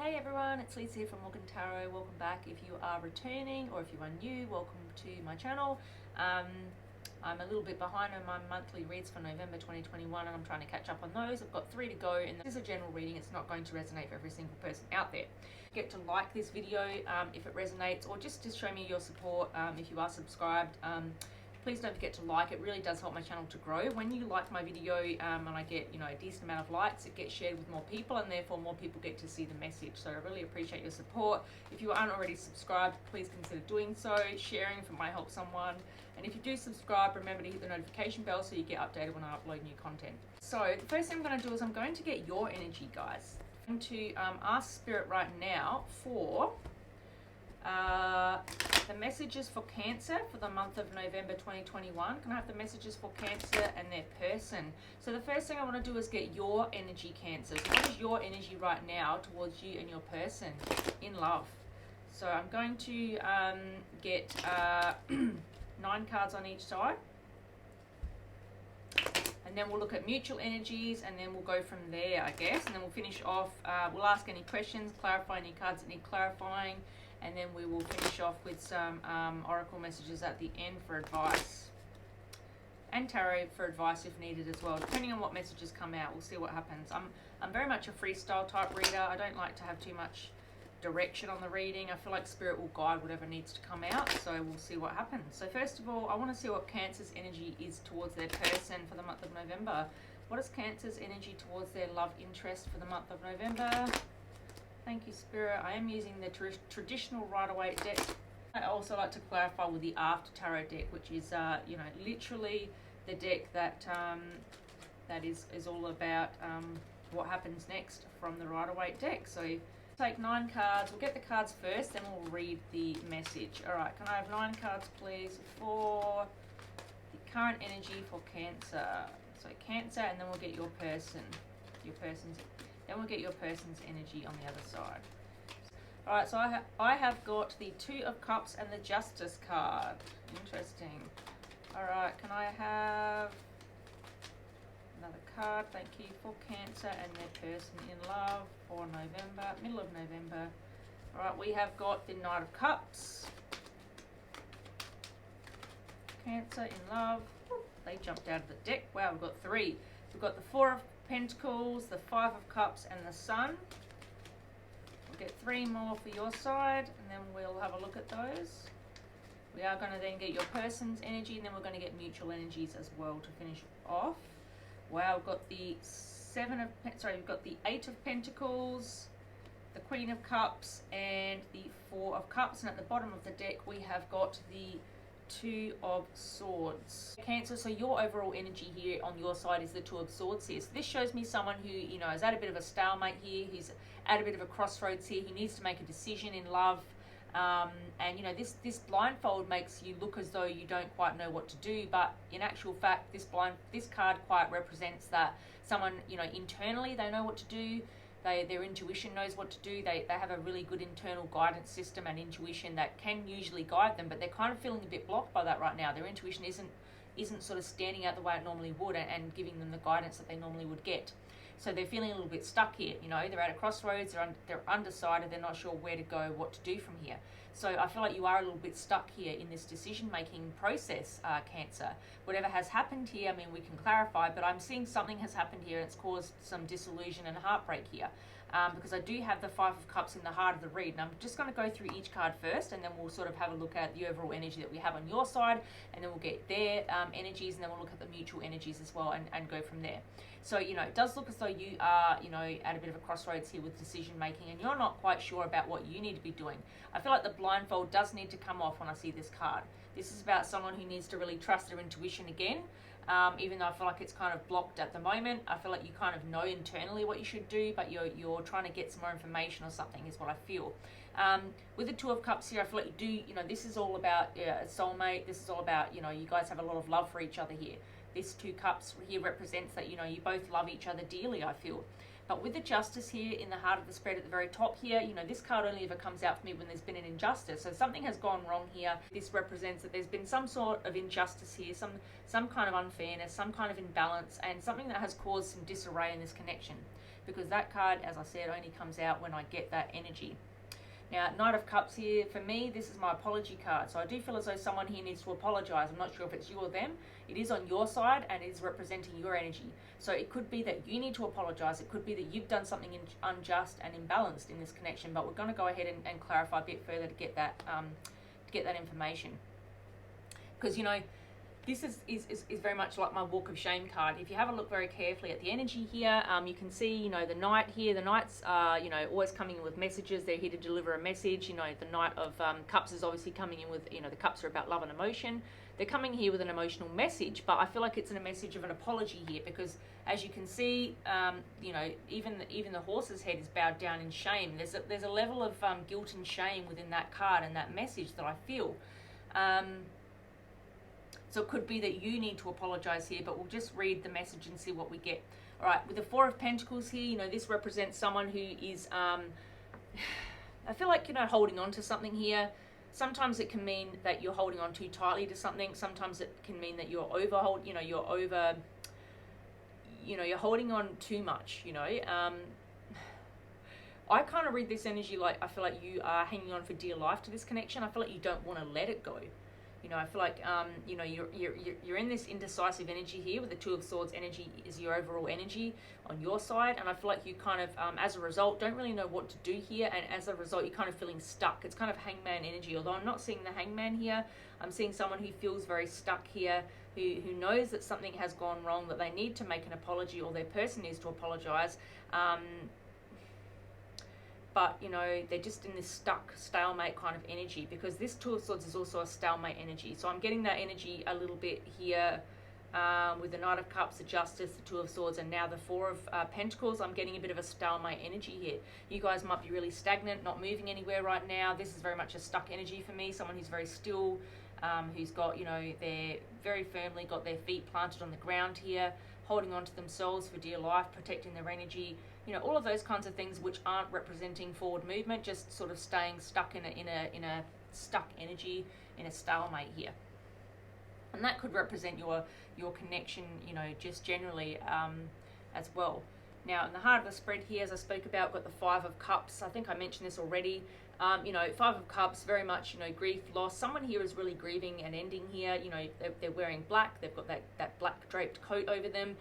Hey everyone, it's Lisa here from Morgan Tarot. Welcome back if you are returning, or if you are new, welcome to my channel. I'm a little bit behind on my monthly reads for November 2021 and I'm trying to catch up on those. I've got 3 to go, and this is a general reading. It's not going to resonate for every single person out there. Get to like this video if it resonates, or just to show me your support if you are subscribed. Please don't forget to like. It really does help my channel to grow. When you like my video and I get a decent amount of likes, it gets shared with more people, and therefore more people get to see the message. So I really appreciate your support. If you aren't already subscribed, please consider doing so. Sharing if it might help someone. And if you do subscribe, remember to hit the notification bell so you get updated when I upload new content. So the first thing I'm going to do is I'm going to get your energy, guys. I'm going to ask Spirit right now for the messages for Cancer for the month of November 2021. Can I have the messages for Cancer and their person? So the first thing I want to do is get your energy, Cancer. So what is your energy right now towards you and your person in love? So I'm going to get 9 cards on each side. And then we'll look at mutual energies, and then we'll go from there, I guess. And then we'll finish off, we'll ask any questions, clarify any cards that need clarifying. And then we will finish off with some oracle messages at the end for advice, and tarot for advice if needed as well. Depending on what messages come out, we'll see what happens. I'm very much a freestyle type reader. I don't like to have too much direction on the reading. I feel like Spirit will guide whatever needs to come out, so we'll see what happens. So first of all, I want to see what Cancer's energy is towards their person for the month of November. What is Cancer's energy towards their love interest for the month of November? Thank you, Spirit. I am using the traditional Rider-Waite deck. I also like to clarify with the After Tarot deck, which is, literally the deck that that is all about what happens next from the Rider-Waite deck. So take 9 cards. We'll get the cards first, then we'll read the message. All right, can I have 9 cards, please, for the current energy for Cancer? So Cancer, and then we'll get your person, then we'll get your person's energy on the other side. All right, so I have got the 2 of Cups and the Justice card. Interesting. All right, can I have another card? Thank you, for Cancer and their person in love for November, middle of November. All right, we have got the Knight of Cups. Cancer in love. They jumped out of the deck. Wow, we've got 3. We've got the 4 of Pentacles, the 5 of Cups, and the Sun. We'll get 3 more for your side, and then we'll have a look at those. We are going to then get your person's energy, and then we're going to get mutual energies as well to finish off. Wow, we've got the we've got the 8 of Pentacles, the Queen of Cups, and the 4 of Cups. And at the bottom of the deck, we have got the 2 of Swords. Cancer, so your overall energy here on your side is the 2 of Swords here. So this shows me someone who, is at a bit of a stalemate here. He's at a bit of a crossroads here. He needs to make a decision in love. And this blindfold makes you look as though you don't quite know what to do, but in actual fact, this card quite represents that someone, internally they know what to do. Their intuition knows what to do. They have a really good internal guidance system and intuition that can usually guide them, but they're kind of feeling a bit blocked by that right now. Their intuition isn't sort of standing out the way it normally would and giving them the guidance that they normally would get. So they're feeling a little bit stuck here. They're at a crossroads. They're undecided. They're not sure where to go, what to do from here. So I feel like you are a little bit stuck here in this decision-making process, Cancer. Whatever has happened here, we can clarify, but I'm seeing something has happened here and it's caused some disillusion and heartbreak here. Because I do have the 5 of Cups in the heart of the read, and I'm just going to go through each card first, and then we'll sort of have a look at the overall energy that we have on your side, and then we'll get their energies, and then we'll look at the mutual energies as well, and go from there. So, it does look as though you are, at a bit of a crossroads here with decision making, and you're not quite sure about what you need to be doing. I feel like the blindfold does need to come off when I see this card. This is about someone who needs to really trust their intuition again. Even though I feel like it's kind of blocked at the moment, I feel like you kind of know internally what you should do, but you're trying to get some more information or something is what I feel. With the 2 of Cups here, I feel like you do, this is all about a soulmate. This is all about, you guys have a lot of love for each other here. This 2 Cups here represents that, you both love each other dearly, I feel. But with the Justice here in the heart of the spread at the very top here, this card only ever comes out for me when there's been an injustice. So something has gone wrong here. This represents that there's been some sort of injustice here, some kind of unfairness, some kind of imbalance, and something that has caused some disarray in this connection. because that card, as I said, only comes out when I get that energy. Now, Knight of Cups here, for me, this is my apology card. So I do feel as though someone here needs to apologize. I'm not sure if it's you or them. It is on your side and it is representing your energy. So it could be that you need to apologize. It could be that you've done something unjust and imbalanced in this connection. But we're going to go ahead and clarify a bit further to get that information. Because, you know, this is very much like my walk of shame card. If you have a look very carefully at the energy here, you can see, you know, the Knight here. The Knights are, you know, always coming in with messages. They're here to deliver a message. You know, the Knight of Cups is obviously coming in with, you know, the Cups are about love and emotion. They're coming here with an emotional message, but I feel like it's a message of an apology here because, as you can see, you know, even the horse's head is bowed down in shame. There's a level of guilt and shame within that card and that message that I feel. So it could be that you need to apologize here, but we'll just read the message and see what we get. All right, with the Four of Pentacles here, you know, this represents someone who is, I feel like, you know, holding on to something here. Sometimes it can mean that you're holding on too tightly to something. Sometimes it can mean that you're you're holding on too much, you know. I kind of read this energy like I feel like you are hanging on for dear life to this connection. I feel like you don't want to let it go. You know, I feel like, you know, you're in this indecisive energy here with the Two of Swords energy is your overall energy on your side. And I feel like you kind of, as a result, don't really know what to do here. And as a result, you're kind of feeling stuck. It's kind of hangman energy. Although I'm not seeing the hangman here, I'm seeing someone who feels very stuck here, who knows that something has gone wrong, that they need to make an apology or their person needs to apologize. But, you know, they're just in this stuck stalemate kind of energy because this Two of Swords is also a stalemate energy. So I'm getting that energy a little bit here with the Knight of Cups, the Justice, the Two of Swords, and now the Four of Pentacles. I'm getting a bit of a stalemate energy here. You guys might be really stagnant, not moving anywhere right now. This is very much a stuck energy for me, someone who's very still, who's got, you know, they're very firmly got their feet planted on the ground here, holding on to themselves for dear life, protecting their energy. You know, all of those kinds of things which aren't representing forward movement, just sort of staying stuck in a stuck energy, in a stalemate here. And that could represent your connection, you know, just generally as well. Now, in the heart of the spread here, as I spoke about, got the Five of Cups. I think I mentioned this already. You know, Five of Cups, very much, you know, grief, loss. Someone here is really grieving an ending here. You know, they're wearing black. They've got that black draped coat over them.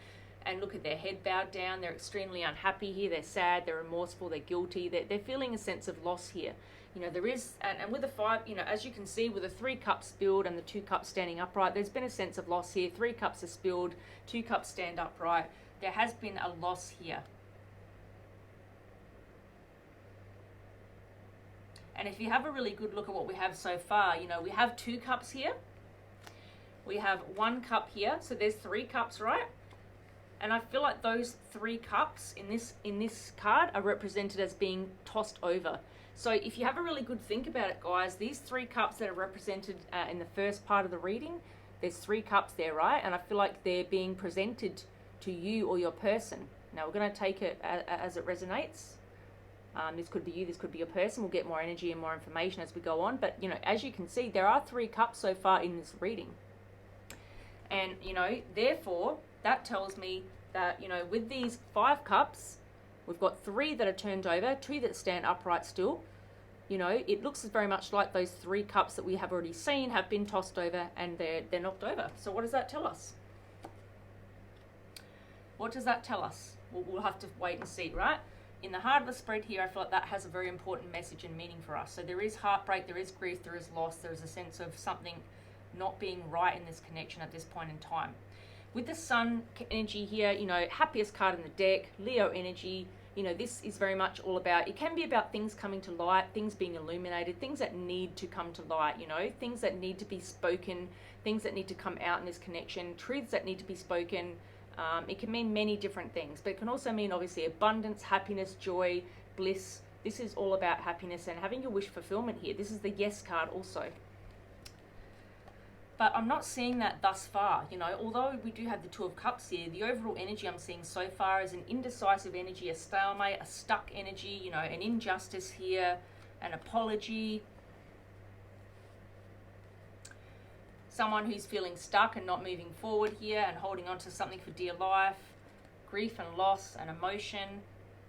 And look at their head bowed down. They're extremely unhappy here. They're sad. They're remorseful. They're guilty. They're feeling a sense of loss here. You know, there is, and with the Five, you know, as you can see, with the Three Cups spilled and the Two Cups standing upright, there's been a sense of loss here. Three Cups are spilled. Two Cups stand upright. There has been a loss here. And if you have a really good look at what we have so far, you know, we have Two Cups here. We have One Cup here. So there's Three Cups, right? And I feel like those Three Cups in this card are represented as being tossed over. So if you have a really good think about it, guys, these Three Cups that are represented in the first part of the reading, there's Three Cups there, right? And I feel like they're being presented to you or your person. Now we're going to take it as it resonates. This could be you, this could be your person. We'll get more energy and more information as we go on. But, you know, as you can see, there are Three Cups so far in this reading. And, you know, therefore, that tells me that, you know, with these Five Cups, we've got three that are turned over, two that stand upright still. You know, it looks very much like those Three Cups that we have already seen have been tossed over and they're knocked over. So what does that tell us? What does that tell us? We'll have to wait and see, right? In the heart of the spread here, I feel like that has a very important message and meaning for us. So there is heartbreak, there is grief, there is loss, there is a sense of something not being right in this connection at this point in time. With the Sun energy here, you know, happiest card in the deck, Leo energy, you know, this is very much all about, it can be about things coming to light, things being illuminated, things that need to come to light, you know, things that need to be spoken, things that need to come out in this connection, truths that need to be spoken. It can mean many different things, but it can also mean obviously abundance, happiness, joy, bliss. This is all about happiness and having your wish fulfillment here. This is the Yes card also. But I'm not seeing that thus far, you know, although we do have the Two of Cups here, the overall energy I'm seeing so far is an indecisive energy, a stalemate, a stuck energy, you know, an injustice here, an apology. Someone who's feeling stuck and not moving forward here and holding on to something for dear life, grief and loss and emotion.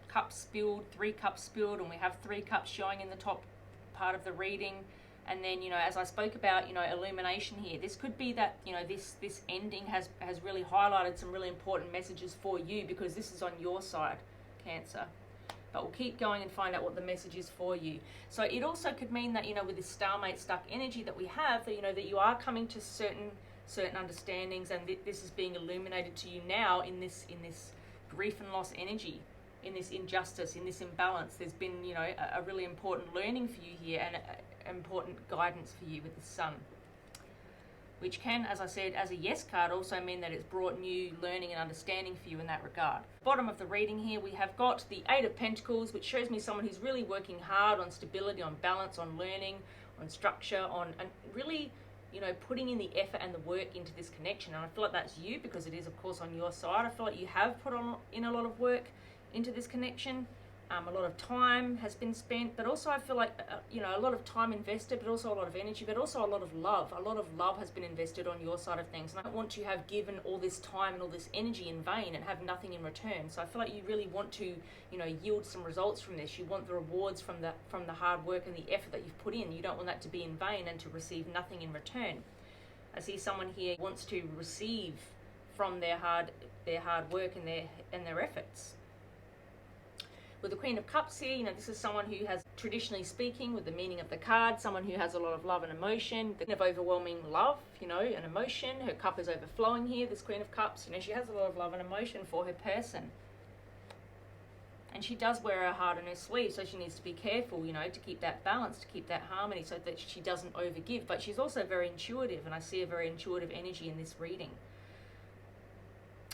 cups spilled, 3 cups spilled, and we have 3 cups showing in the top part of the reading. And then, you know, as I spoke about, you know, illumination here, this could be that, you know, this ending has really highlighted some really important messages for you, because this is on your side, Cancer. But we'll keep going and find out what the message is for you. So it also could mean that, you know, with this stalemate stuck energy that we have, that, you know, that you are coming to certain understandings, and this is being illuminated to you now in this grief and loss energy, in this injustice, in this imbalance. There's been, you know, a really important learning for you here, and important guidance for you with the Sun, which can, as I said, as a yes card, also mean that it's brought new learning and understanding for you in that regard. Bottom of the reading here, we have got the 8 of Pentacles, which shows me someone who's really working hard on stability, on balance, on learning, on structure, on and really, you know, putting in the effort and the work into this connection. And I feel like that's you, because it is, of course, on your side. I feel like you have put in a lot of work into this connection. A lot of time has been spent, but also I feel like, you know, a lot of time invested, but also a lot of energy, but also a lot of love. A lot of love has been invested on your side of things. And I don't want to have given all this time and all this energy in vain and have nothing in return. So I feel like you really want to, you know, yield some results from this. You want the rewards from the hard work and the effort that you've put in. You don't want that to be in vain and to receive nothing in return. I see someone here wants to receive from their hard work and their efforts. With the Queen of Cups here, you know, this is someone who has, traditionally speaking, with the meaning of the card, someone who has a lot of love and emotion, the of overwhelming love, you know, and emotion. Her cup is overflowing here, this Queen of Cups. You know, she has a lot of love and emotion for her person. And she does wear her heart on her sleeve, so she needs to be careful, you know, to keep that balance, to keep that harmony, so that she doesn't overgive. But she's also very intuitive, and I see a very intuitive energy in this reading.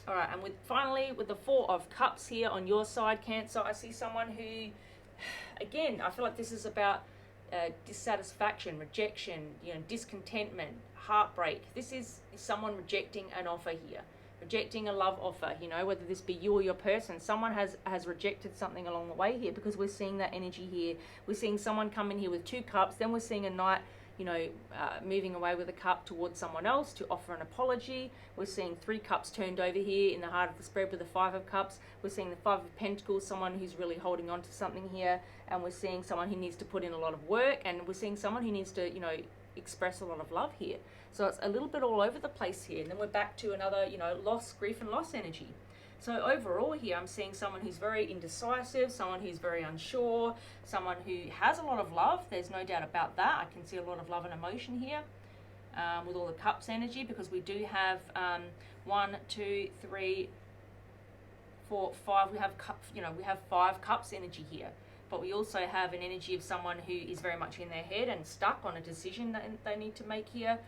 All right, and finally, with the 4 of Cups here on your side, Cancer, I see someone who, again, I feel like this is about dissatisfaction, rejection, you know, discontentment, heartbreak. This is someone rejecting an offer here, rejecting a love offer, you know, whether this be you or your person. Someone has rejected something along the way here, because we're seeing that energy here. We're seeing someone come in here with 2 cups, then we're seeing a knight, you know, moving away with a cup towards someone else to offer an apology. We're seeing 3 cups turned over here in the heart of the spread with the 5 of Cups. We're seeing the 5 of Pentacles, someone who's really holding on to something here. And we're seeing someone who needs to put in a lot of work. And we're seeing someone who needs to, you know, express a lot of love here. So it's a little bit all over the place here. And then we're back to another, you know, loss, grief and loss energy. So overall here, I'm seeing someone who's very indecisive, someone who's very unsure, someone who has a lot of love. There's no doubt about that. I can see a lot of love and emotion here with all the cups energy, because we do have 1, 2, 3, 4, 5. We have, you know, we have 5 cups energy here. But we also have an energy of someone who is very much in their head and stuck on a decision that they need to make here.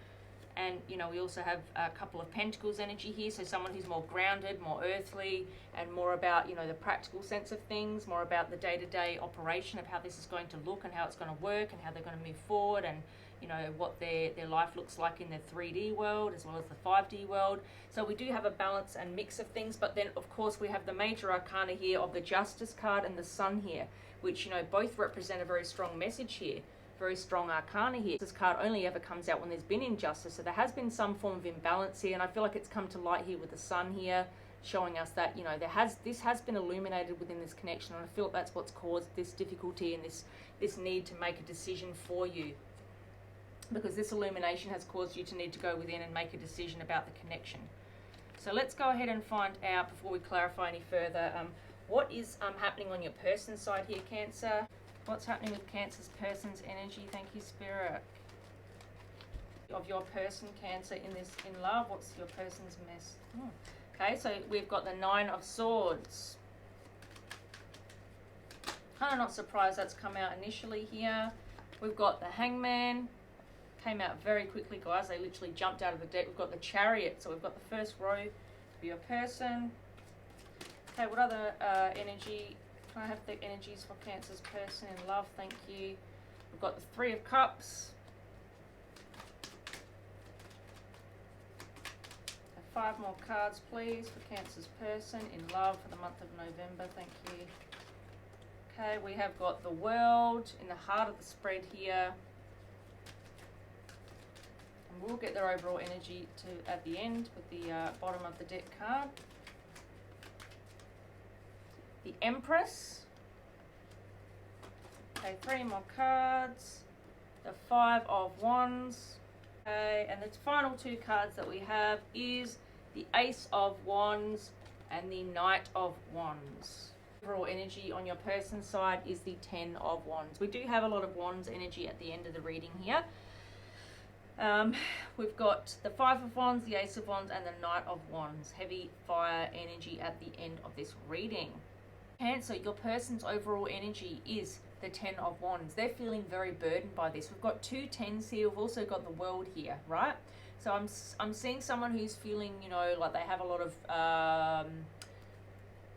And, you know, we also have a couple of Pentacles energy here, so someone who's more grounded, more earthly, and more about, you know, the practical sense of things, more about the day-to-day operation of how this is going to look and how it's going to work and how they're going to move forward, and, you know, what their life looks like in the 3D world as well as the 5D world. So we do have a balance and mix of things, but then, of course, we have the major arcana here of the Justice card and the Sun here, which, you know, both represent a very strong message here. Very strong arcana here. This card only ever comes out when there's been injustice, so there has been some form of imbalance here, and I feel like it's come to light here with the Sun here, showing us that, you know, this has been illuminated within this connection, and I feel that's what's caused this difficulty and this need to make a decision for you, because this illumination has caused you to need to go within and make a decision about the connection. So let's go ahead and find out, before we clarify any further, what is happening on your person's side here, Cancer. What's happening with Cancer's person's energy? Thank you, Spirit. Of your person, Cancer, in love, what's your person's mess? Okay, so we've got the 9 of Swords. Kind of not surprised that's come out initially here. We've got the Hangman. Came out very quickly, guys. They literally jumped out of the deck. We've got the Chariot. So we've got the first row for your person. Okay, what other energy? Can I have the energies for Cancer's person in love? Thank you. We've got the 3 of Cups. 5 more cards, please, for Cancer's person in love for the month of November. Thank you. Okay, we have got the World in the heart of the spread here. And we'll get their overall energy at the end with the bottom of the deck card. the Empress. Okay, 3 more cards. The 5 of Wands. Okay, and the final 2 cards that we have is the Ace of Wands and the Knight of Wands. Overall energy on your person's side is the 10 of Wands. We do have a lot of Wands energy at the end of the reading here. We've got the 5 of Wands, the Ace of Wands, and the Knight of Wands. Heavy fire energy at the end of this reading. Cancer, your person's overall energy is the 10 of Wands. They're feeling very burdened by this. We've got 2 10s here. We've also got the World here, right? So I'm seeing someone who's feeling, you know, like they have a lot of,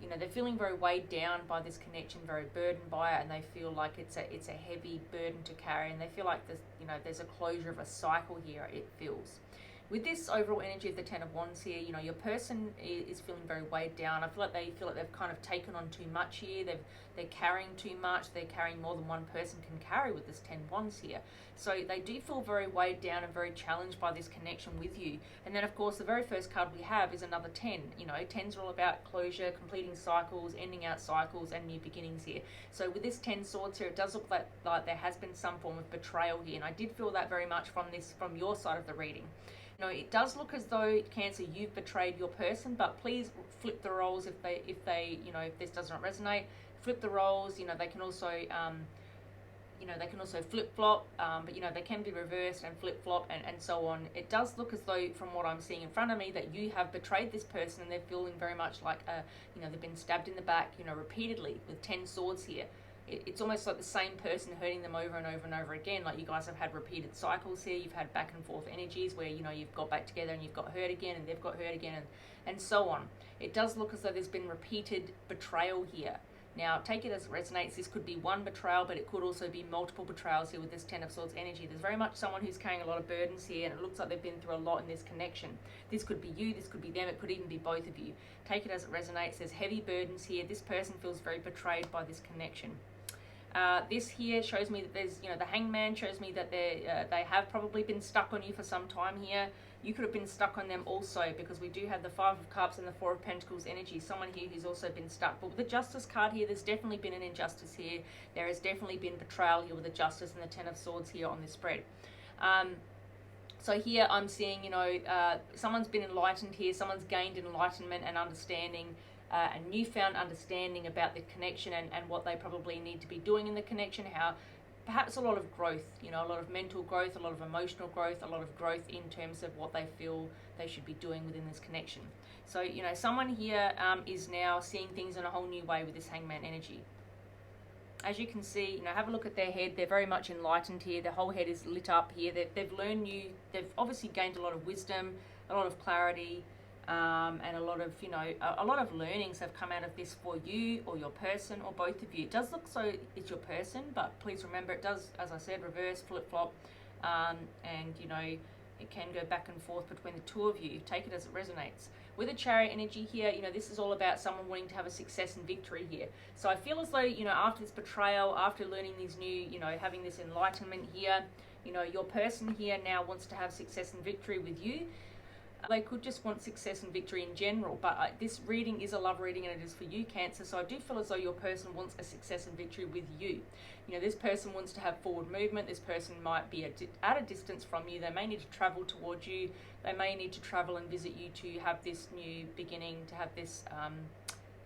you know, they're feeling very weighed down by this connection, very burdened by it, and they feel like it's a heavy burden to carry, and they feel like there's, you know, there's a closure of a cycle here, it feels. With this overall energy of the 10 of Wands here, you know, your person is feeling very weighed down. I feel like they feel like they've kind of taken on too much here. They're carrying too much. They're carrying more than one person can carry with this 10 Wands here. So they do feel very weighed down and very challenged by this connection with you. And then, of course, the very first card we have is another 10. You know, 10s are all about closure, completing cycles, ending out cycles, and new beginnings here. So with this 10 Swords here, it does look like there has been some form of betrayal here. And I did feel that very much from your side of the reading. You know, it does look as though, Cancer, you've betrayed your person, but please flip the roles if they, you know, if this does not resonate, flip the roles. You know, they can also, you know, they can also flip-flop, but, you know, they can be reversed and flip-flop and so on. It does look as though, from what I'm seeing in front of me, that you have betrayed this person and they're feeling very much like, you know, they've been stabbed in the back, you know, repeatedly with 10 Swords here. It's almost like the same person hurting them over and over and over again. Like, you guys have had repeated cycles here. You've had back and forth energies where, you know, you've got back together and you've got hurt again and they've got hurt again and so on. It does look as though there's been repeated betrayal here. Now, take it as it resonates. This could be one betrayal, but it could also be multiple betrayals here with this 10 of Swords energy. There's very much someone who's carrying a lot of burdens here, and it looks like they've been through a lot in this connection. This could be you, this could be them, it could even be both of you. Take it as it resonates. There's heavy burdens here. This person feels very betrayed by this connection. This here shows me that there's, you know, the Hangman shows me that they have probably been stuck on you for some time here. You could have been stuck on them also, because we do have the 5 of Cups and the 4 of Pentacles energy. Someone here who's also been stuck. But with the Justice card here, there's definitely been an injustice here. There has definitely been betrayal here with the Justice and the 10 of Swords here on this spread. So here I'm seeing, you know, someone's been enlightened here. Someone's gained enlightenment and understanding. A newfound understanding about the connection and what they probably need to be doing in the connection, how perhaps a lot of growth, you know, a lot of mental growth, a lot of emotional growth, a lot of growth in terms of what they feel they should be doing within this connection. So, you know, someone here is now seeing things in a whole new way with this Hangman energy. As you can see, you know, have a look at their head. They're very much enlightened here. Their whole head is lit up here. They've learned they've obviously gained a lot of wisdom, a lot of clarity, and a lot of, you know, a lot of learnings have come out of this for you or your person or both of you. It does look so it's your person, but please remember it does, as I said, reverse, flip-flop, and, you know, it can go back and forth between the two of you. Take it as it resonates. With a Chariot energy here, you know, this is all about someone wanting to have a success and victory here. So I feel as though, you know, after this betrayal, after learning these new, you know, having this enlightenment here, you know, your person here now wants to have success and victory with you. They could just want success and victory in general, but this reading is a love reading and it is for you, Cancer, so I do feel as though your person wants a success and victory with you. You know, this person wants to have forward movement. This person might be at a distance from you. They may need to travel towards you. They may need to travel and visit you to have this new beginning, to have this,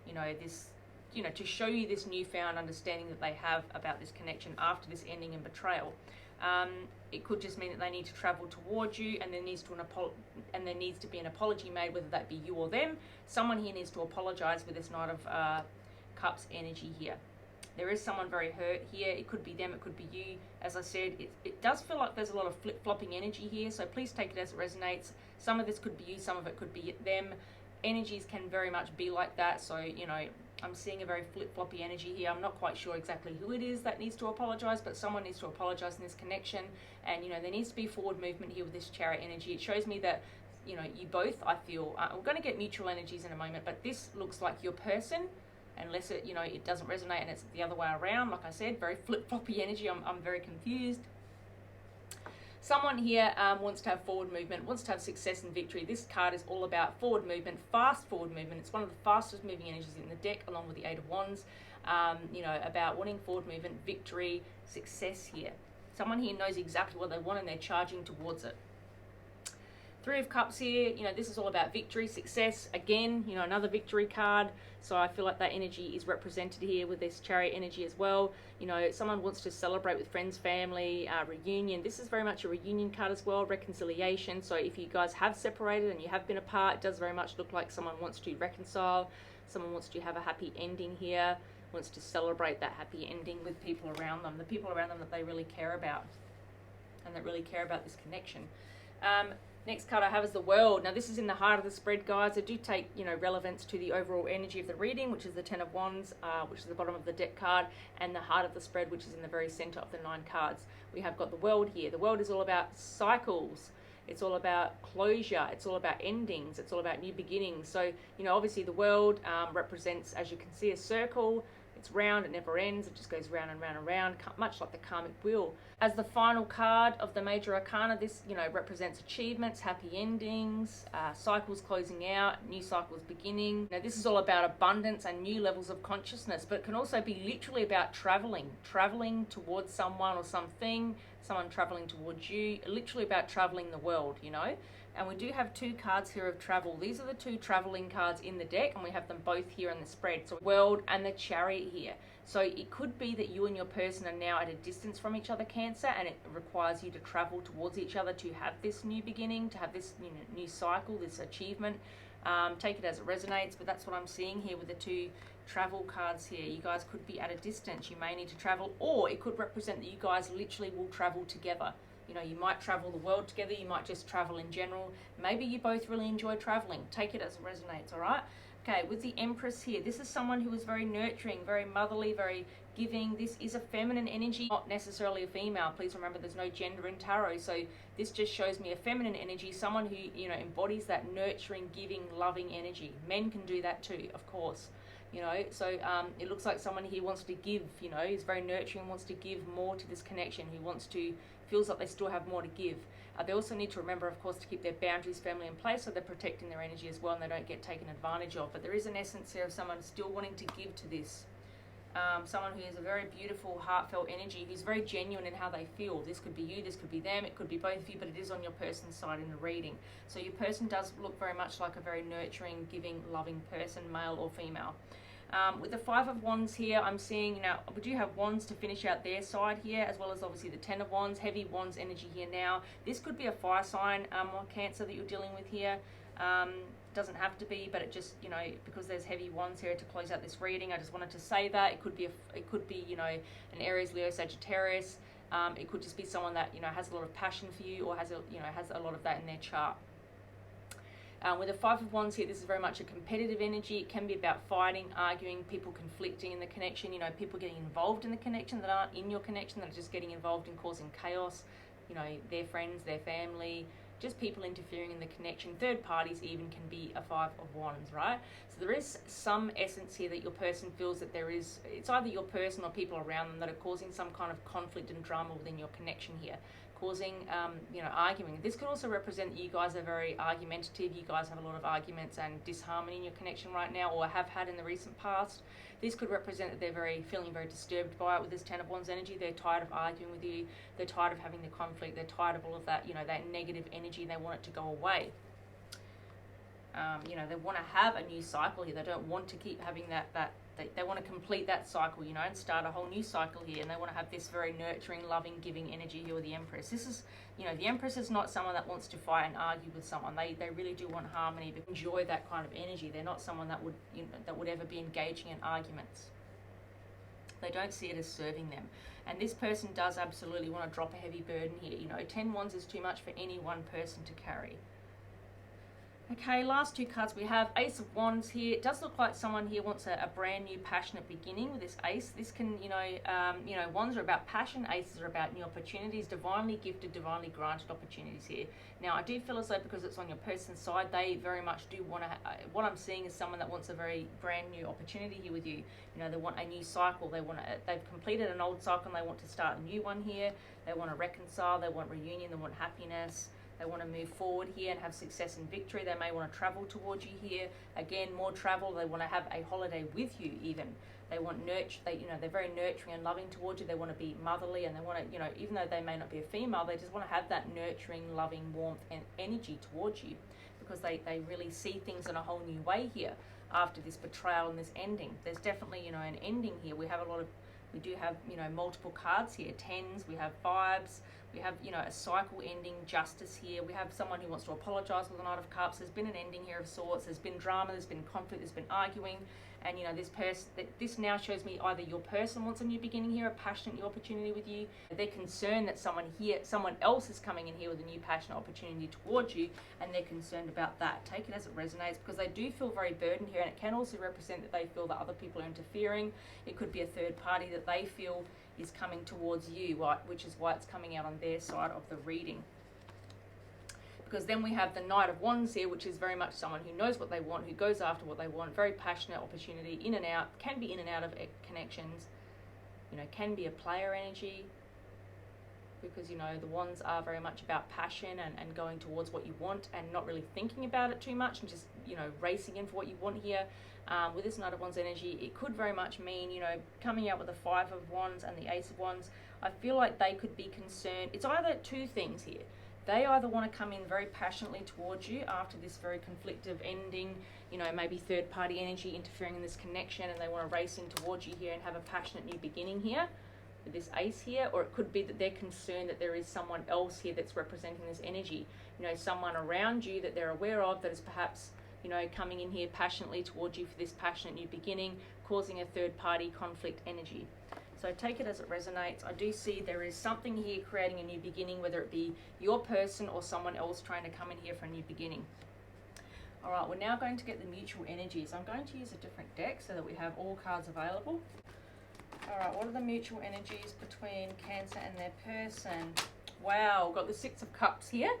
you know, this, you know, to show you this newfound understanding that they have about this connection after this ending and betrayal. It could just mean that they need to travel towards you, and there needs to be an apology made, whether that be you or them. Someone here needs to apologize with this Knight of Cups energy here. There is someone very hurt here. It could be them, it could be you. As I said, it does feel like there's a lot of flip-flopping energy here, so please take it as it resonates. Some of this could be you, some of it could be them. Energies can very much be like that, so, you know, I'm seeing a very flip-floppy energy here. I'm not quite sure exactly who it is that needs to apologize, but someone needs to apologize in this connection. And, you know, there needs to be forward movement here with this Chariot energy. It shows me that, you know, you both, I feel, we're going to get mutual energies in a moment, but this looks like your person, unless it, you know, it doesn't resonate and it's the other way around. Like I said, very flip-floppy energy. I'm very confused. Someone here wants to have forward movement, wants to have success and victory. This card is all about forward movement, fast forward movement. It's one of the fastest moving energies in the deck, along with the Eight of Wands. You know, about wanting forward movement, victory, success here. Someone here knows exactly what they want and they're charging towards it. Three of Cups here, you know, this is all about victory, success. Again, you know, another victory card. So I feel like that energy is represented here with this Chariot energy as well. You know, someone wants to celebrate with friends, family, reunion. This is very much a reunion card as well, reconciliation. So if you guys have separated and you have been apart, it does very much look like someone wants to reconcile. Someone wants to have a happy ending here, wants to celebrate that happy ending with people around them, the people around them that they really care about and that really care about this connection. Next card I have is the World. Now this is in the heart of the spread, guys. I do take, you know, relevance to the overall energy of the reading, which is the Ten of Wands, which is the bottom of the deck card, and the heart of the spread, which is in the very center of the 9 cards. We have got the World here. The World is all about cycles. It's all about closure. It's all about endings. It's all about new beginnings. So, you know, obviously the World represents, as you can see, a circle. It's round, it never ends, it just goes round and round and round, much like the karmic wheel. As the final card of the major arcana, this, you know, represents achievements, happy endings, cycles closing out, new cycles beginning. Now this is all about abundance and new levels of consciousness, but it can also be literally about traveling towards someone or something, someone traveling towards you, literally about traveling the world, you know. And we do have 2 cards here of travel. These are the 2 traveling cards in the deck, and we have them both here in the spread. So World and the Chariot here. So it could be that you and your person are now at a distance from each other, Cancer, and it requires you to travel towards each other to have this new beginning, to have this, you know, new cycle, this achievement. Take it as it resonates, but that's what I'm seeing here with the 2 travel cards here. You guys could be at a distance. You may need to travel, or it could represent that you guys literally will travel together. You know, you might travel the world together, you might just travel in general. Maybe you both really enjoy traveling. Take it as it resonates, all right? Okay, with the Empress here, this is someone who is very nurturing, very motherly, very giving. This is a feminine energy, not necessarily a female. Please remember there's no gender in tarot. So this just shows me a feminine energy, someone who, you know, embodies that nurturing, giving, loving energy. Men can do that too, of course. You know, so it looks like someone here wants to give, you know, is very nurturing, wants to give more to this connection, who wants to, feels like they still have more to give. They also need to remember, of course, to keep their boundaries firmly in place so they're protecting their energy as well and they don't get taken advantage of. But there is an essence here of someone still wanting to give to this. Someone who has a very beautiful, heartfelt energy, who's very genuine in how they feel. This could be you, this could be them, it could be both of you, but it is on your person's side in the reading. So your person does look very much like a very nurturing, giving, loving person, male or female. With the 5 of Wands here, I'm seeing, you know, we do have Wands to finish out their side here, as well as obviously the 10 of Wands, heavy Wands energy here now. This could be a fire sign or Cancer that you're dealing with here. Doesn't have to be, but it just, you know, because there's heavy Wands here to close out this reading, I just wanted to say that. It could be, you know, an Aries, Leo, Sagittarius. It could just be someone that, you know, has a lot of passion for you or has a lot of that in their chart. With the 5 of Wands here, this is very much a competitive energy. It can be about fighting, arguing, people conflicting in the connection, you know, people getting involved in the connection that aren't in your connection, that are just getting involved in causing chaos, you know, their friends, their family, just people interfering in the connection. Third parties even can be a 5 of Wands, right? So there is some essence here that your person feels that there is, it's either your person or people around them that are causing some kind of conflict and drama within your connection here, causing, you know, arguing. This could also represent that you guys are very argumentative. You guys have a lot of arguments and disharmony in your connection right now, or have had in the recent past. This could represent that they're feeling very disturbed by it with this 10 of Wands energy. They're tired of arguing with you. They're tired of having the conflict. They're tired of all of that, you know, that negative energy. They want it to go away. You know, they want to have a new cycle here. They don't want to keep having they want to complete that cycle, you know, and start a whole new cycle here. And they want to have this very nurturing, loving, giving energy here with the Empress. This is, you know, the Empress is not someone that wants to fight and argue with someone. They really do want harmony, but enjoy that kind of energy. They're not someone that would, you know, that would ever be engaging in arguments. They don't see it as serving them. And this person does absolutely want to drop a heavy burden here. You know, 10 Wands is too much for any one person to carry. Okay, last two cards, we have Ace of Wands here. It does look like someone here wants a brand new passionate beginning with this ace. This can, wands are about passion, aces are about new opportunities, divinely gifted, divinely granted opportunities here. Now, I do feel as though because it's on your person's side, they very much do want to, what I'm seeing is someone that wants a very brand new opportunity here with you. You know, they want a new cycle, they've completed an old cycle and they want to start a new one here. They want to reconcile, they want reunion, they want happiness. They want to move forward here and have success and victory. They may want to travel towards you here. Again, more travel. They want to have a holiday with you even. They want nurture. They're very nurturing and loving towards you. They want to be motherly and they want to, even though they may not be a female, they just want to have that nurturing, loving warmth and energy towards you because they really see things in a whole new way here after this betrayal and this ending. There's definitely, an ending here. We do have, multiple cards here, tens, we have fives, we have, a cycle ending, justice here. We have someone who wants to apologize with the Knight of Cups. There's been an ending here of sorts. There's been drama, there's been conflict, there's been arguing. And, this now shows me either your person wants a new beginning here, a passionate new opportunity with you. They're concerned that someone else is coming in here with a new passionate opportunity towards you, and they're concerned about that. Take it as it resonates because they do feel very burdened here, and it can also represent that they feel that other people are interfering. It could be a third party that they feel is coming towards you, right, which is why it's coming out on their side of the reading. Because then we have the Knight of Wands here, which is very much someone who knows what they want, who goes after what they want, very passionate opportunity, in and out, can be in and out of connections, can be a player energy, because, the Wands are very much about passion and going towards what you want and not really thinking about it too much and just, racing in for what you want here. With this Knight of Wands energy, it could very much mean, coming out with the Five of Wands and the Ace of Wands. I feel like they could be concerned. It's either two things here. They either want to come in very passionately towards you after this very conflictive ending, maybe third party energy interfering in this connection, and they want to race in towards you here and have a passionate new beginning here with this ace here. Or it could be that they're concerned that there is someone else here that's representing this energy, someone around you that they're aware of that is perhaps, coming in here passionately towards you for this passionate new beginning, causing a third party conflict energy. So take it as it resonates. I do see there is something here creating a new beginning, whether it be your person or someone else trying to come in here for a new beginning. All right, we're now going to get the mutual energies. I'm going to use a different deck so that we have all cards available. All right, what are the mutual energies between Cancer and their person? Wow, got the Six of Cups here.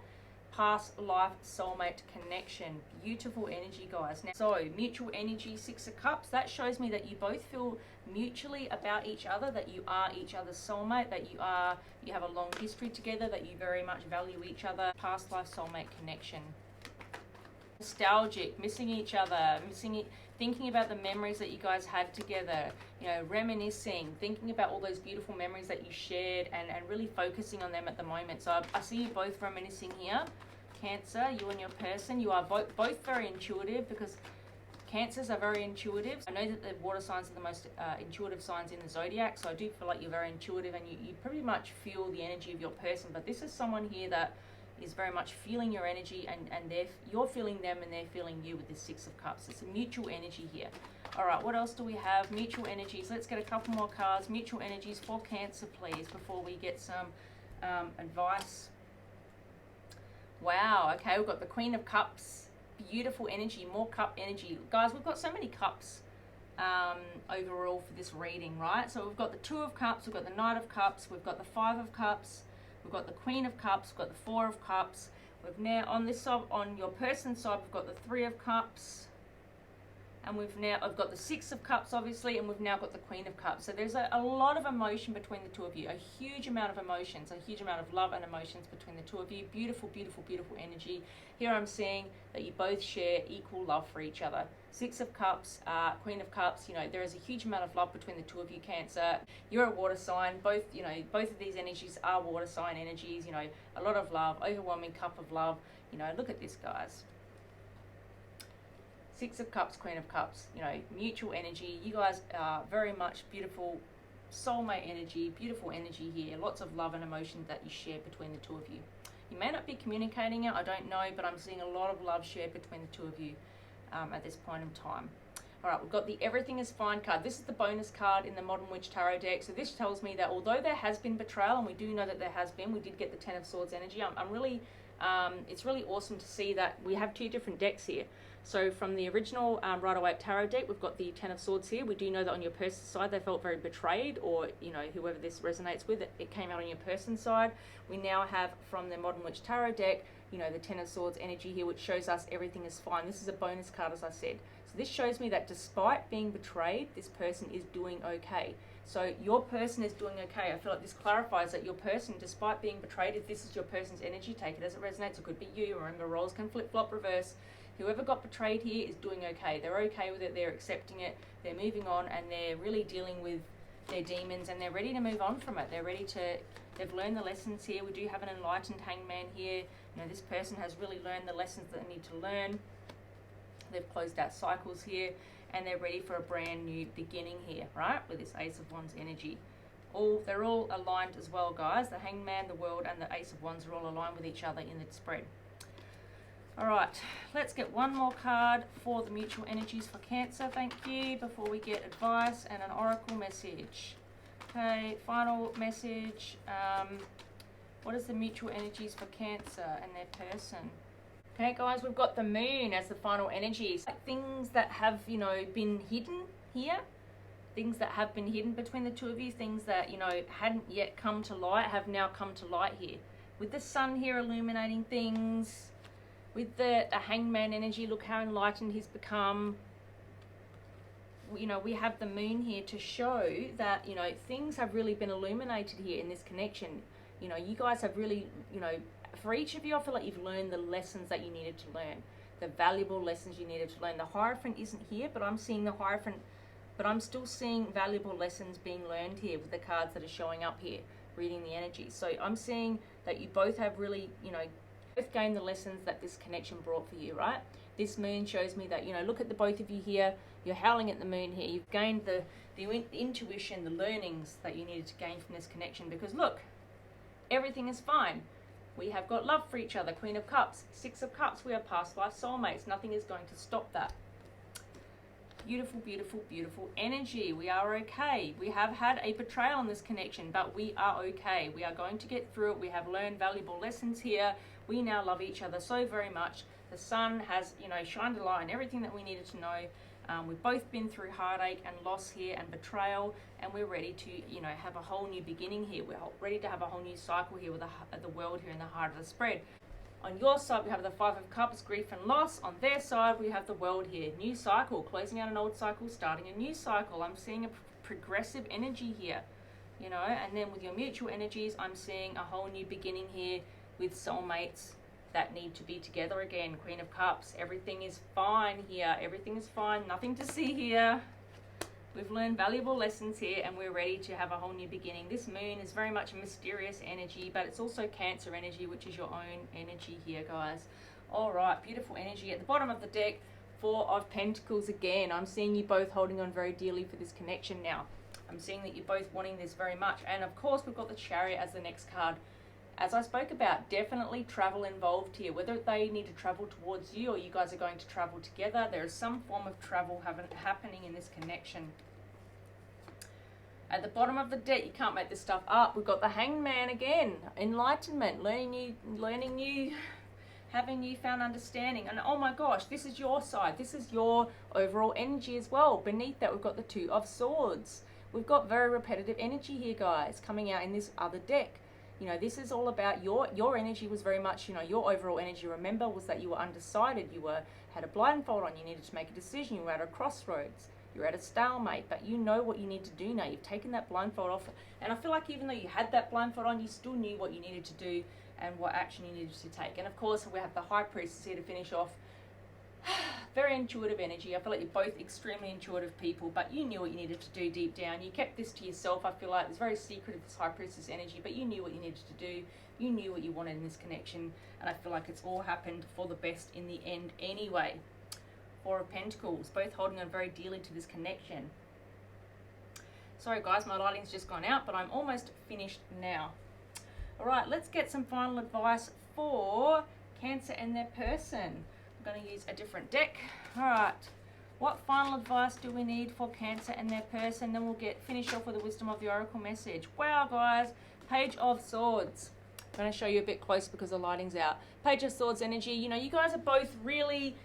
Past life soulmate connection. Beautiful energy, guys. Now, so mutual energy, Six of Cups, that shows me that you both feel mutually about each other, that you are each other's soulmate, that you have a long history together, that you very much value each other. Past life soulmate connection. Nostalgic, missing each other, thinking about the memories that you guys had together, reminiscing, thinking about all those beautiful memories that you shared and really focusing on them at the moment. So I see you both reminiscing here. Cancer, you and your person, you are both very intuitive because Cancers are very intuitive. I know that the water signs are the most intuitive signs in the zodiac, so I do feel like you're very intuitive and you pretty much feel the energy of your person. But this is someone here that is very much feeling your energy and you're feeling them and they're feeling you with this Six of Cups. It's a mutual energy here. All right, what else do we have? Mutual energies. Let's get a couple more cards. Mutual energies for Cancer, please, before we get some advice. Wow, okay, we've got the Queen of Cups. Beautiful energy, more cup energy. Guys, we've got so many cups overall for this reading, right? So we've got the Two of Cups, we've got the Knight of Cups, we've got the Five of Cups, we've got the Queen of Cups, we've got the Four of Cups. We've now, on this side, on your person's side, we've got the Three of Cups. And I've got the Six of Cups, obviously, and we've now got the Queen of Cups. So there's a lot of emotion between the two of you, a huge amount of emotions, a huge amount of love and emotions between the two of you. Beautiful, beautiful, beautiful energy. Here I'm seeing that you both share equal love for each other. Six of Cups, Queen of Cups, there is a huge amount of love between the two of you, Cancer. You're a water sign. Both of these energies are water sign energies, a lot of love, overwhelming cup of love. Look at this, guys. Six of Cups, Queen of Cups, mutual energy. You guys are very much beautiful soulmate energy, beautiful energy here. Lots of love and emotion that you share between the two of you. You may not be communicating it, I don't know, but I'm seeing a lot of love shared between the two of you at this point in time. All right, we've got the Everything is Fine card. This is the bonus card in the Modern Witch Tarot deck. So this tells me that although there has been betrayal, and we do know that there has been, we did get the Ten of Swords energy, I'm really It's really awesome to see that we have two different decks here. So from the original Rider-Waite Tarot deck, we've got the Ten of Swords here. We do know that on your person's side, they felt very betrayed, or, you know, whoever this resonates with, it came out on your person's side. We now have from the Modern Witch Tarot deck, you know, the Ten of Swords energy here, which shows us everything is fine. This is a bonus card, as I said. So this shows me that despite being betrayed, this person is doing okay. So your person is doing okay. I feel like this clarifies that your person, despite being betrayed, if this is your person's energy, take it as it resonates. It could be you. Remember, roles can flip-flop, reverse. Whoever got betrayed here is doing okay. They're okay with it. They're accepting it. They're moving on, and they're really dealing with their demons, and they're ready to move on from it. They're ready to, they've learned the lessons here. We do have an enlightened hangman here. You know, this person has really learned the lessons that they need to learn. They've closed out cycles here, and they're ready for a brand new beginning here, right? With this Ace of Wands energy. They're all aligned as well, guys. The Hangman, the World, and the Ace of Wands are all aligned with each other in the spread. All right, let's get one more card for the mutual energies for Cancer, thank you, before we get advice and an oracle message. Okay, final message. What is the mutual energies for Cancer and their person? Okay, guys, we've got the Moon as the final energies. Things that have, you know, been hidden here. Things that have been hidden between the two of you. Things that, you know, hadn't yet come to light have now come to light here. With the Sun here illuminating things. With the Hangman energy, look how enlightened he's become. You know, we have the Moon here to show that, you know, things have really been illuminated here in this connection. You know, you guys have really, you know, for each of you, I feel like you've learned the lessons that you needed to learn. The valuable lessons you needed to learn. The Hierophant isn't here, but I'm seeing the Hierophant, but I'm still seeing valuable lessons being learned here with the cards that are showing up here, reading the energy. So I'm seeing that you both have really, you know, both gained the lessons that this connection brought for you, right? This Moon shows me that, you know, look at the both of you here. You're howling at the Moon here. You've gained the intuition, the learnings that you needed to gain from this connection, because look, everything is fine. We have got love for each other. Queen of Cups, Six of Cups. We are past life soulmates. Nothing is going to stop that. Beautiful, beautiful, beautiful energy. We are okay. We have had a betrayal in this connection, but we are okay. We are going to get through it. We have learned valuable lessons here. We now love each other so very much. The Sun has, you know, shined a light on everything that we needed to know. We've both been through heartache and loss here and betrayal, and we're ready to, you know, have a whole new beginning here. We're ready to have a whole new cycle here with the World here in the heart of the spread. On your side, we have the Five of Cups, grief and loss. On their side, we have the World here. New cycle, closing out an old cycle, starting a new cycle. I'm seeing a progressive energy here, you know, and then with your mutual energies, I'm seeing a whole new beginning here with soulmates that need to be together again. Queen of Cups, everything is fine here. Everything is fine, nothing to see here. We've learned valuable lessons here, and we're ready to have a whole new beginning. This Moon is very much a mysterious energy, but it's also Cancer energy, which is your own energy here, guys. All right, beautiful energy. At the bottom of the deck, Four of Pentacles again. I'm seeing you both holding on very dearly for this connection now. I'm seeing that you're both wanting this very much. And of course, we've got the Chariot as the next card. As I spoke about, definitely travel involved here. Whether they need to travel towards you or you guys are going to travel together, there is some form of travel happening in this connection. At the bottom of the deck, you can't make this stuff up. We've got the Hangman again. Enlightenment, learning new, having newfound understanding. And oh my gosh, this is your side. This is your overall energy as well. Beneath that, we've got the Two of Swords. We've got very repetitive energy here, guys, coming out in this other deck. You know, this is all about your energy was very much, you know, your overall energy, remember, was that you were undecided. You had a blindfold on. You needed to make a decision. You were at a crossroads. You're at a stalemate, but you know what you need to do now. You've taken that blindfold off. And I feel like even though you had that blindfold on, you still knew what you needed to do and what action you needed to take. And of course, we have the High Priestess here to finish off. Very intuitive energy. I feel like you're both extremely intuitive people, but you knew what you needed to do deep down. You kept this to yourself. I feel like it's very secretive, this High Priestess energy, but you knew what you needed to do. You knew what you wanted in this connection, and I feel like it's all happened for the best in the end anyway. Four of Pentacles, both holding on very dearly to this connection. Sorry guys, my lighting's just gone out, but I'm almost finished now. All right, let's get some final advice for Cancer and their person. I'm going to use a different deck. All right, what final advice do we need for Cancer and their person? Then we'll finish off with the wisdom of the oracle message. Wow guys, Page of Swords. I'm going to show you a bit closer because the lighting's out. Page of Swords energy. You know, you guys are both really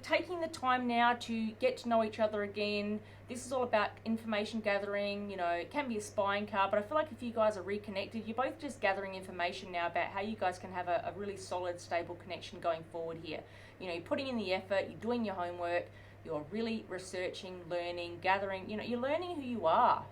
taking the time now to get to know each other again. This is all about information gathering. You know, it can be a spying card, but I feel like if you guys are reconnected, you're both just gathering information now about how you guys can have a really solid, stable connection going forward here. You know, you're putting in the effort, you're doing your homework, you're really researching, learning, gathering. You know, you're learning who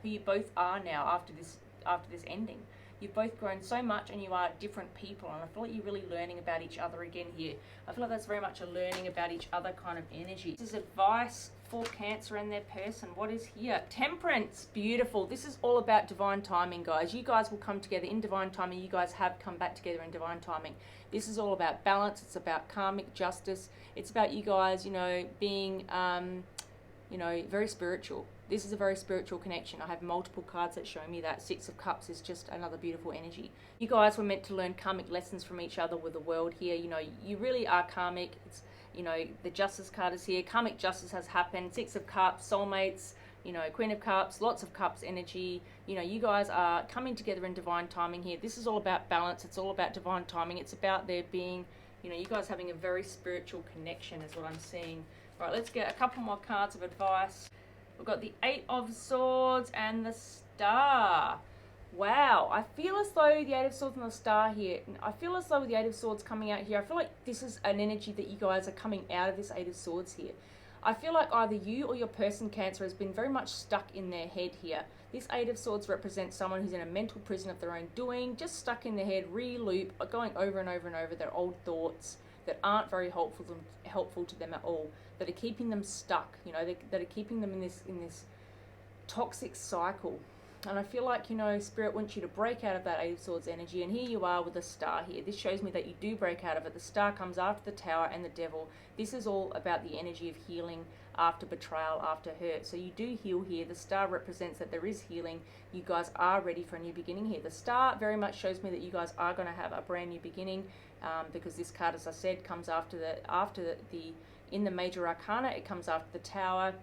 you both are now after this ending. You've both grown so much and you are different people, and I feel like you're really learning about each other again here. I feel like that's very much a learning about each other kind of energy. This is advice for Cancer and their person. What is here? Temperance. Beautiful. This is all about divine timing, guys. You guys will come together in divine timing. You guys have come back together in divine timing. This is all about balance. It's about karmic justice. It's about you guys, you know, being, you know, very spiritual. This is a very spiritual connection. I have multiple cards that show me that. Six of Cups is just another beautiful energy. You guys were meant to learn karmic lessons from each other with the world here. You know, you really are karmic. It's, you know, the Justice card is here. Karmic justice has happened. Six of Cups, soulmates, you know, Queen of Cups, lots of Cups energy. You know, you guys are coming together in divine timing here. This is all about balance. It's all about divine timing. It's about there being, you know, you guys having a very spiritual connection is what I'm seeing. All right, let's get a couple more cards of advice. We've got the Eight of Swords and the Star. Wow, I feel as though the Eight of Swords and the Star here, I feel as though with the Eight of Swords coming out here, I feel like this is an energy that you guys are coming out of this Eight of Swords here. I feel like either you or your person, Cancer, has been very much stuck in their head here. This Eight of Swords represents someone who's in a mental prison of their own doing, just stuck in their head, re-loop, going over and over and over their old thoughts that aren't very helpful to them at all, that are keeping them stuck, you know, that are keeping them in this toxic cycle. And I feel like, you know, Spirit wants you to break out of that Eight of Swords energy, and here you are with the Star here. This shows me that you do break out of it. The Star comes after the Tower and the Devil. This is all about the energy of healing after betrayal, after hurt. So you do heal here. The Star represents that there is healing. You guys are ready for a new beginning here. The Star very much shows me that you guys are going to have a brand new beginning, because this card, as I said, comes after the in the Major Arcana. It comes after the Tower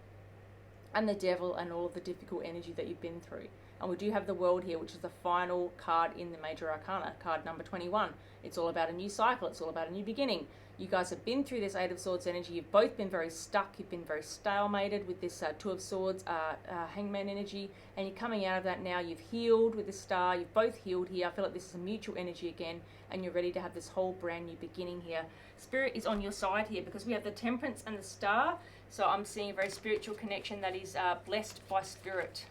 and the Devil and all of the difficult energy that you've been through. And we do have the World here, which is the final card in the Major Arcana, card number 21. It's all about a new cycle. It's all about a new beginning. You guys have been through this Eight of Swords energy. You've both been very stuck. You've been very stalemated with this Two of Swords, Hangman energy. And you're coming out of that now. You've healed with the Star. You've both healed here. I feel like this is a mutual energy again. And you're ready to have this whole brand new beginning here. Spirit is on your side here because we have the Temperance and the Star. So I'm seeing a very spiritual connection that is blessed by Spirit.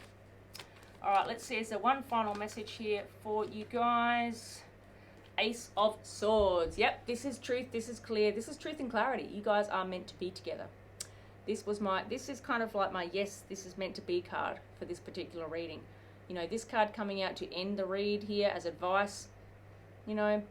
All right, let's see. Is there one final message here for you guys? Ace of Swords. Yep, this is truth. This is clear. This is truth and clarity. You guys are meant to be together. This is kind of like my yes, this is meant to be card for this particular reading. You know, this card coming out to end the read here as advice. You know,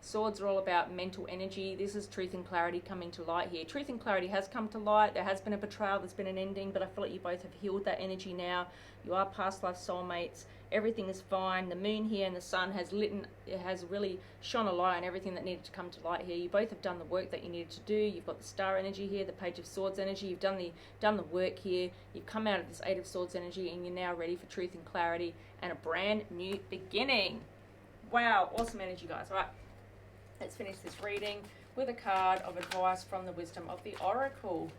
swords are all about mental energy. This is truth and clarity coming to light here. Truth and clarity has come to light. There has been a betrayal. There's been an ending, but I feel like you both have healed that energy now. You are past life soulmates. Everything is fine. The moon here and the sun has really shone a light on everything that needed to come to light here. You both have done the work that you needed to do. You've got the Star energy here, the Page of Swords energy. You've done the work here. You've come out of this Eight of Swords energy, and you're now ready for truth and clarity and a brand new beginning. Wow, awesome energy, guys. All right, let's finish this reading with a card of advice from the wisdom of the Oracle.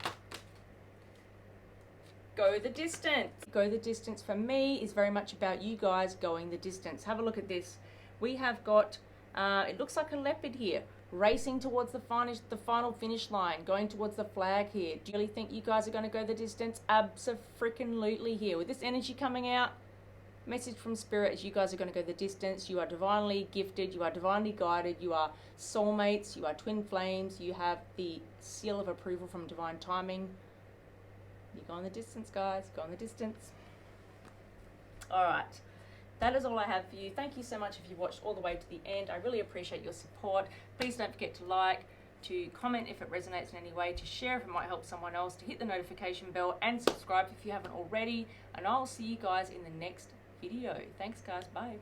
Go the distance. Go the distance for me is very much about you guys going the distance. Have a look at this. We have got, it looks like a leopard here, racing towards the final finish line, going towards the flag here. Do you really think you guys are going to go the distance? Abso-freaking-lutely here. With this energy coming out, message from Spirit is you guys are going to go the distance. You are divinely gifted. You are divinely guided. You are soulmates. You are twin flames. You have the seal of approval from divine timing. You're going the distance, guys. Going the distance. All right. That is all I have for you. Thank you so much if you watched all the way to the end. I really appreciate your support. Please don't forget to like, to comment if it resonates in any way, to share if it might help someone else, to hit the notification bell and subscribe if you haven't already. And I'll see you guys in the next video. Thanks, guys. Bye.